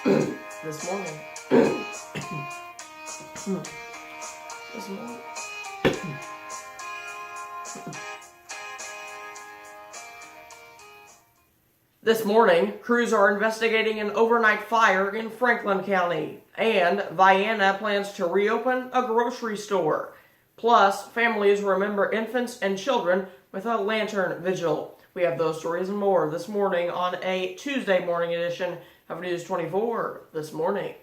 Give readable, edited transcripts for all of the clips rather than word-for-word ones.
This morning. This morning. This morning, crews are investigating an overnight fire in Franklin County, and Vienna plans to reopen a grocery store. Plus, families remember infants and children with a lantern vigil. We have those stories and more this morning on a Tuesday morning edition of News 24 This Morning.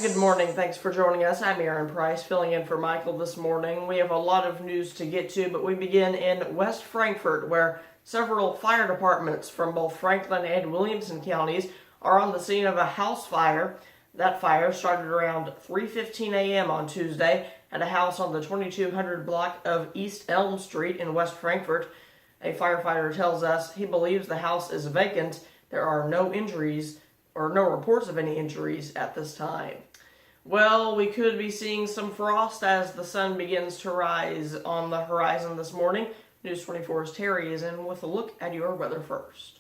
Good morning. Thanks for joining us. I'm Aaron Price, filling in for Michael this morning. We have a lot of news to get to, but we begin in West Frankfort, where several fire departments from both Franklin and Williamson counties are on the scene of a house fire. That fire started around 3:15 a.m. on Tuesday at a house on the 2200 block of East Elm Street in West Frankfort. A firefighter tells us he believes the house is vacant. There are no injuries or no reports of any injuries at this time. Well, we could be seeing some frost as the sun begins to rise on the horizon this morning. News 24's Terry is in with a look at your weather first.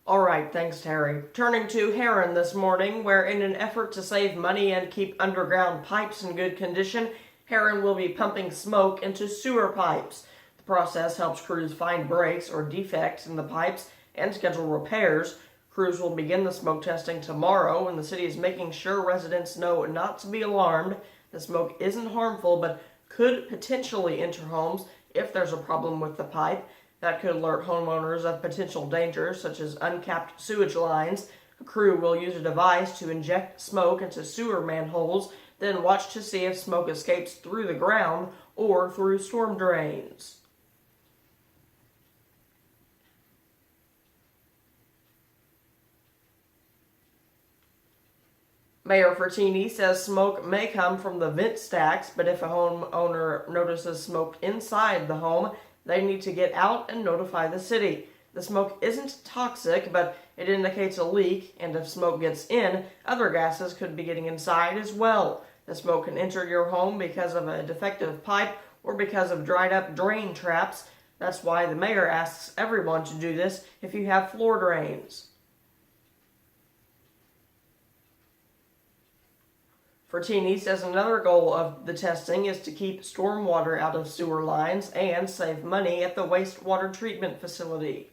All right, thanks, Terry. Turning to Heron this morning, where in an effort to save money and keep underground pipes in good condition, Heron will be pumping smoke into sewer pipes. The process helps crews find breaks or defects in the pipes and schedule repairs. Crews will begin the smoke testing tomorrow, and the city is making sure residents know not to be alarmed. The smoke isn't harmful, but could potentially enter homes if there's a problem with the pipe. That could alert homeowners of potential dangers, such as uncapped sewage lines. A crew will use a device to inject smoke into sewer manholes, then watch to see if smoke escapes through the ground or through storm drains. Mayor Fertini says smoke may come from the vent stacks, but if a homeowner notices smoke inside the home, they need to get out and notify the city. The smoke isn't toxic, but it indicates a leak, and if smoke gets in, other gases could be getting inside as well. The smoke can enter your home because of a defective pipe or because of dried up drain traps. That's why the mayor asks everyone to do this if you have floor drains. Fertini says another goal of the testing is to keep stormwater out of sewer lines and save money at the wastewater treatment facility.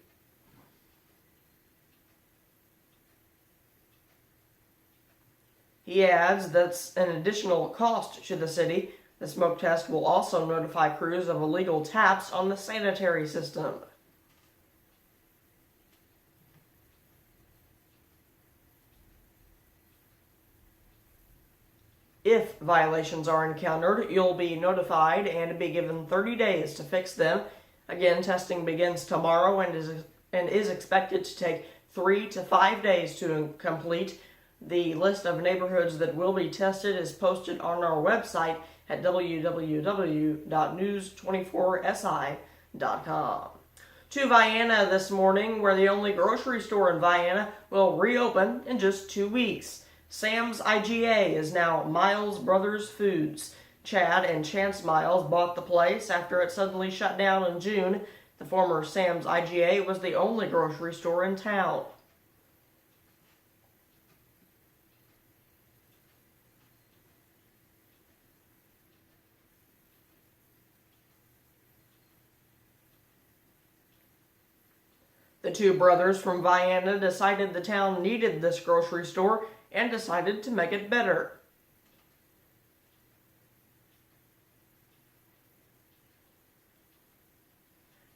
He adds that's an additional cost to the city. The smoke test will also notify crews of illegal taps on the sanitary system. If violations are encountered, you'll be notified and be given 30 days to fix them. Again, testing begins tomorrow and is expected to take 3 to 5 days to complete. The list of neighborhoods that will be tested is posted on our website at www.news24si.com. To Vienna this morning, where the only grocery store in Vienna will reopen in just 2 weeks. Sam's IGA is now Miles Brothers Foods. Chad and Chance Miles bought the place after it suddenly shut down in June. The former Sam's IGA was the only grocery store in town. The two brothers from Vienna decided the town needed this grocery store and decided to make it better.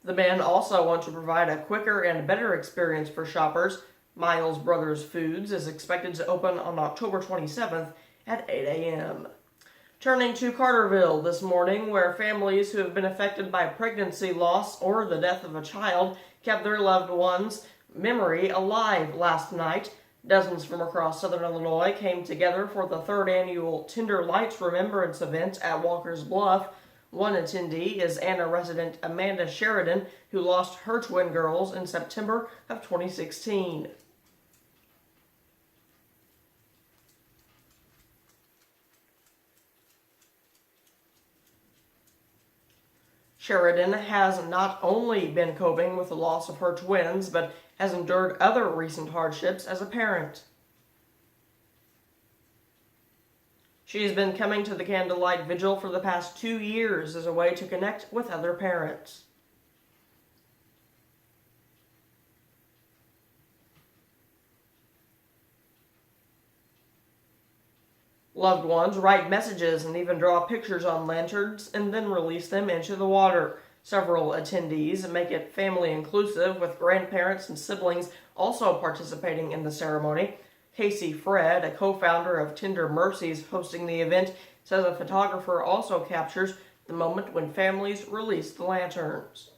The men also want to provide a quicker and better experience for shoppers. Miles Brothers Foods is expected to open on October 27th at 8 a.m. Turning to Carterville this morning, where families who have been affected by pregnancy loss or the death of a child kept their loved one's memory alive last night. Dozens from across southern Illinois came together for the third annual Tender Lights Remembrance event at Walker's Bluff. One attendee is Anna resident Amanda Sheridan, who lost her twin girls in September of 2016. Sheridan has not only been coping with the loss of her twins, but has endured other recent hardships as a parent. She has been coming to the Candlelight Vigil for the past 2 years as a way to connect with other parents. Loved ones write messages and even draw pictures on lanterns and then release them into the water. Several attendees make it family inclusive, with grandparents and siblings also participating in the ceremony. Casey Fred, a co-founder of Tender Mercies hosting the event, says a photographer also captures the moment when families release the lanterns.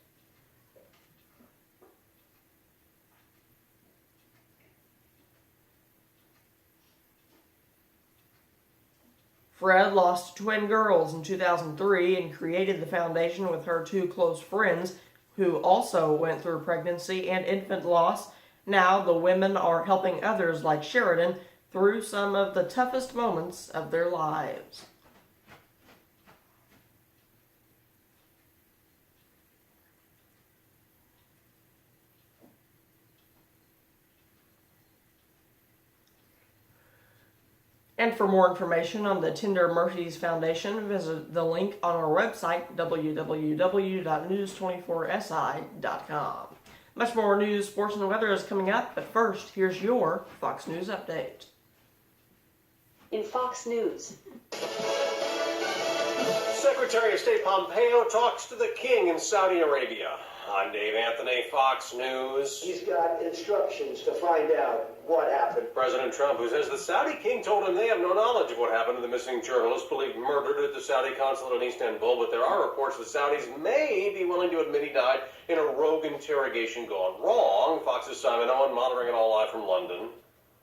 Fred lost twin girls in 2003 and created the foundation with her two close friends who also went through pregnancy and infant loss. Now the women are helping others like Sheridan through some of the toughest moments of their lives. And for more information on the Tender Mercies Foundation, visit the link on our website, www.news24si.com. Much more news, sports, and weather is coming up, but first, here's your Fox News update. In Fox News. Secretary of State Pompeo talks to the king in Saudi Arabia. I'm Dave Anthony, Fox News. He's got instructions to find out what happened. President Trump, who says the Saudi king told him they have no knowledge of what happened to the missing journalist believed murdered at the Saudi consulate in Istanbul, but there are reports the Saudis may be willing to admit he died in a rogue interrogation gone wrong. Fox's Simon Owen monitoring it all live from London.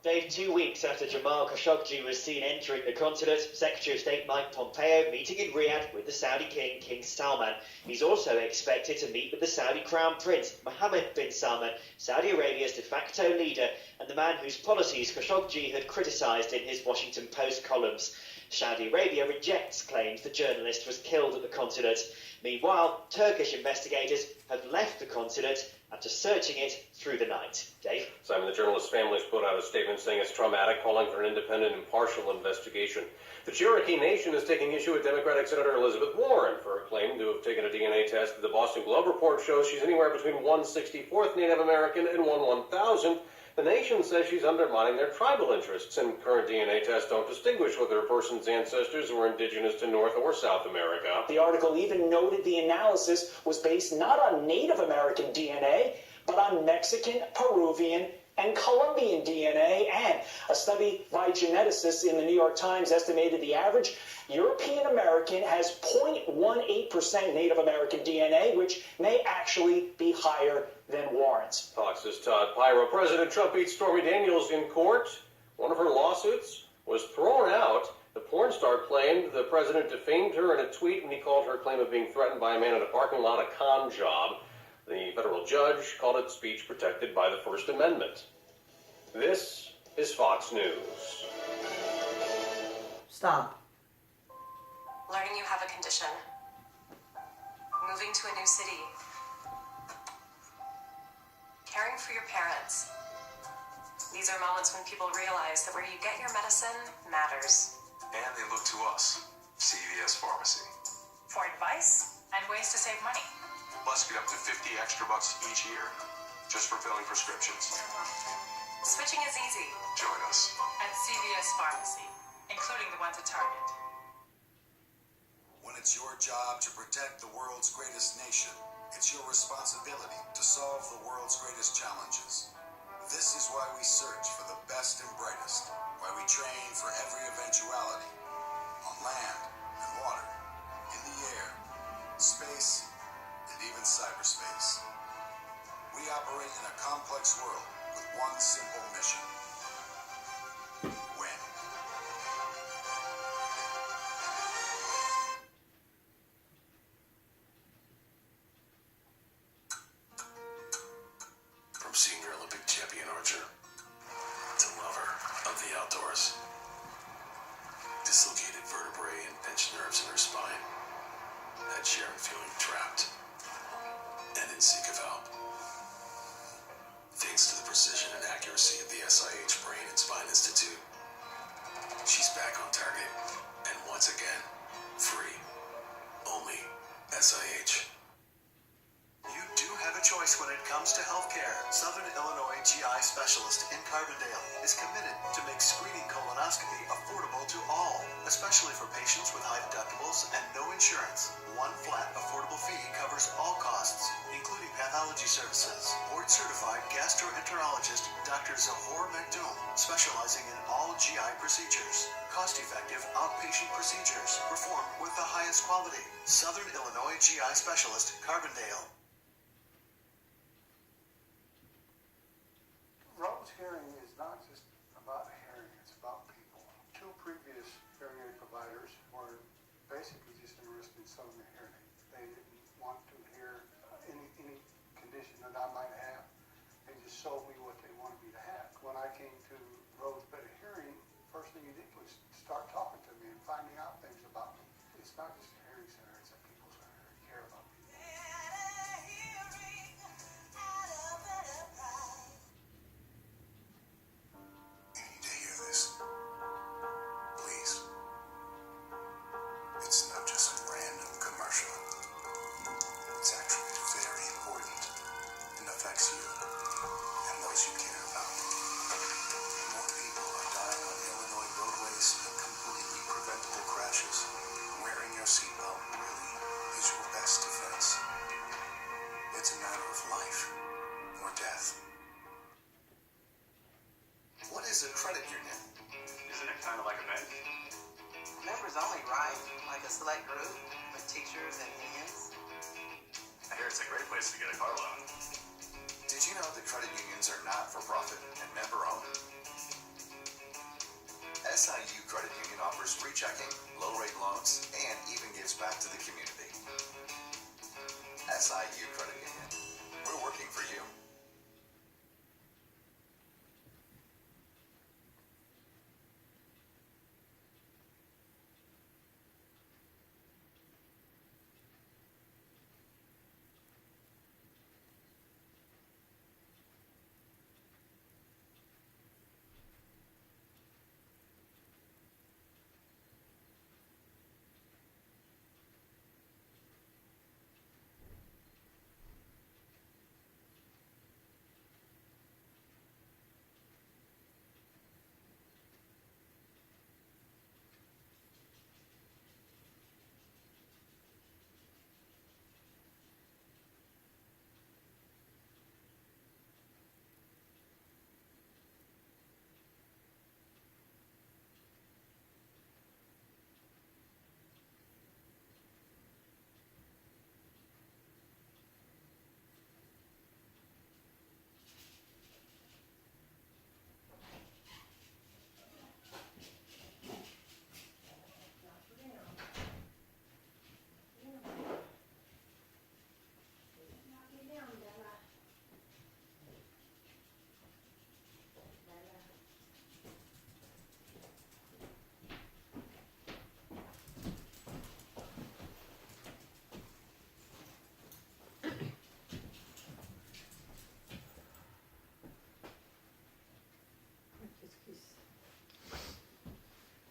Dave, 2 weeks after Jamal Khashoggi was seen entering the consulate, Secretary of State Mike Pompeo meeting in Riyadh with the Saudi king, King Salman. He's also expected to meet with the Saudi Crown Prince, Mohammed bin Salman, Saudi Arabia's de facto leader, and the man whose policies Khashoggi had criticised in his Washington Post columns. Saudi Arabia rejects claims the journalist was killed at the consulate. Meanwhile, Turkish investigators have left the consulate after searching it through the night. Dave? Simon, the journalist's family has put out a statement saying it's traumatic, calling for an independent, impartial investigation. The Cherokee Nation is taking issue with Democratic Senator Elizabeth Warren for her claim to have taken a DNA test. The Boston Globe report shows she's anywhere between 1/64th Native American and 1/1000th. The nation says she's undermining their tribal interests, and current DNA tests don't distinguish whether a person's ancestors were indigenous to North or South America. The article even noted the analysis was based not on Native American DNA, but on Mexican, Peruvian, and Colombian DNA. And a study by geneticists in the New York Times estimated the average European American has 0.18% Native American DNA, which may actually be higher than Warren's. Fox's Todd Pyro. President Trump beat Stormy Daniels in court. One of her lawsuits was thrown out. The porn star claimed the president defamed her in a tweet when he called her claim of being threatened by a man in a parking lot a con job. The federal judge called it speech protected by the First Amendment. This is Fox News. Stop. Learning you have a condition. Moving to a new city. Caring for your parents. These are moments when people realize that where you get your medicine matters. And they look to us, CVS Pharmacy. For advice and ways to save money. Plus, get up to $50 extra each year. just for filling prescriptions. Switching is easy Join us. at CVS Pharmacy, including the ones at Target. When it's your job to protect the world's greatest nation, it's your responsibility to solve the world's greatest challenges. This is why we search for the best and brightest, why we train for every eventuality, on land and water, in the air, space, and even cyberspace. We operate in a complex world with one simple mission: win. From senior Olympic champion archer to lover of the outdoors. Dislocated vertebrae and pinched nerves in her spine. Had Sharon feeling trapped and in seek of help. Thanks to the precision and accuracy of the SIH Brain and Spine Institute, she's back on target and once again, free. Only SIH. You do have a choice when it comes to healthcare. Southern Illinois GI Specialist in Carbondale is committed to make screening colonoscopy affordable to all, especially for patients with high deductibles and no insurance. One flat affordable fee covers all costs, including pathology services. Board-certified gastroenterologist Dr. Zahor Makdoum, specializing in all GI procedures. Cost-effective outpatient procedures performed with the highest quality. Southern Illinois GI Specialist, Carbondale. Rome's hearing is not just about hearing, it's about people. Two previous hearing aid providers were basically just interested in selling the hearing aid. They didn't want to hear any condition that I might have. They just sold me what they wanted me to have. When I came to Rose Better Hearing, first thing he did was start talking to me and finding out things about me. It's not just a hearing center, it's a people center. They care about people. You need to hear this. Please. It's not just some random commercial. It's actually very important and affects you and those you care about. More people are dying on Illinois roadways than completely preventable crashes. Wearing your seatbelt really is your best defense. It's a matter of life or death. What is a credit union? Isn't it kind of like a bank? Members only, right? Like a select group with teachers and unions. I hear it's a great place to get a car loan. Did you know that credit unions are not for profit and member owned? SIU Credit Union offers free checking, low rate loans, and even gives back to the community. SIU Credit Union. We're working for you.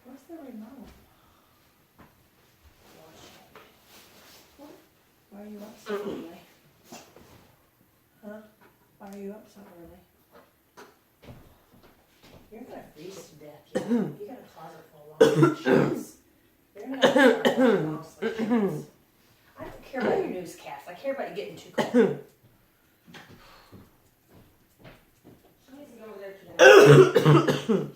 Where's the remote? What? Why are you asking me? Huh? Why Why are you up so early? You're gonna freeze to death. You got a closet full of laundry sheets. You're gonna have to start washing mostly sheets. I don't care about your newscast. I care about you getting too cold. Somebody's over there today.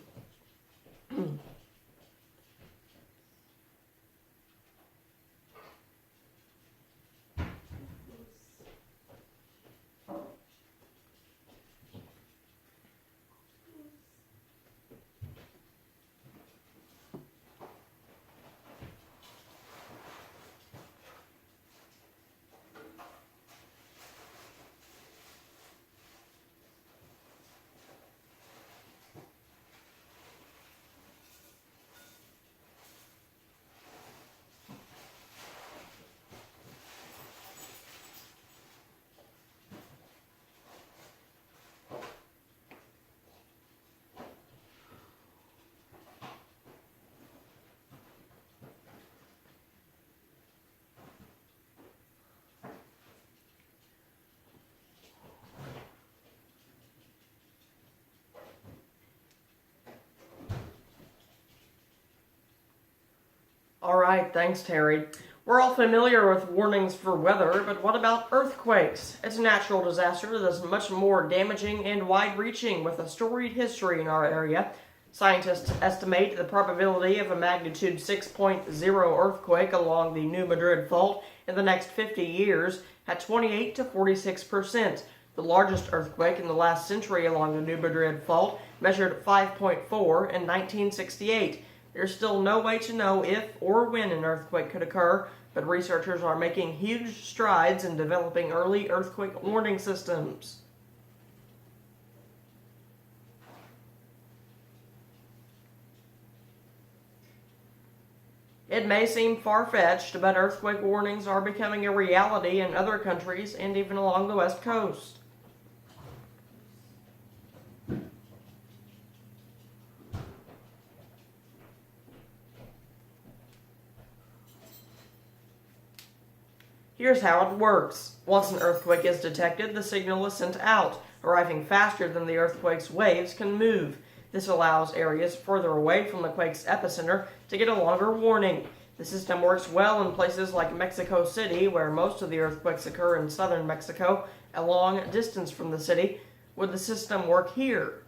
All right, thanks, Terry. We're all familiar with warnings for weather, but what about earthquakes? It's a natural disaster that is much more damaging and wide-reaching with a storied history in our area. Scientists estimate the probability of a magnitude 6.0 earthquake along the New Madrid Fault in the next 50 years at 28 to 46%. The largest earthquake in the last century along the New Madrid Fault measured 5.4 in 1968. There's still no way to know if or when an earthquake could occur, but researchers are making huge strides in developing early earthquake warning systems. It may seem far-fetched, but earthquake warnings are becoming a reality in other countries and even along the West Coast. Here's how it works. Once an earthquake is detected, the signal is sent out, arriving faster than the earthquake's waves can move. This allows areas further away from the quake's epicenter to get a longer warning. The system works well in places like Mexico City, where most of the earthquakes occur in southern Mexico, a long distance from the city. Would the system work here?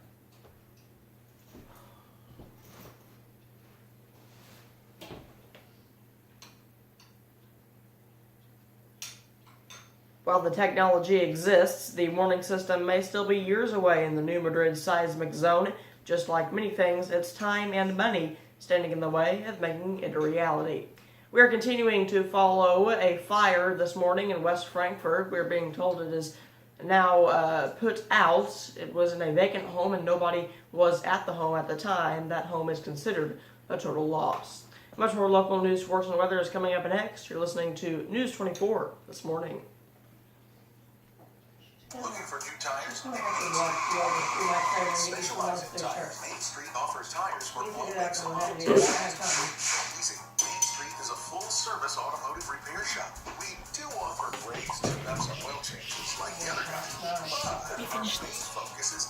While the technology exists, the warning system may still be years away in the New Madrid seismic zone. Just like many things, it's time and money standing in the way of making it a reality. We are continuing to follow a fire this morning in West Frankfurt. We're being told it is now put out. It was in a vacant home and nobody was at the home at the time. That home is considered a total loss. Much more local news, sports, and weather is coming up next. You're listening to News 24 this morning. Looking for new tires? Specializing tires. Main Street offers tires for all makes makes and and models. Easy. Main Street is a full-service automotive repair shop. We do offer brakes, tune-ups, and oil changes like the other guys. But our main focus is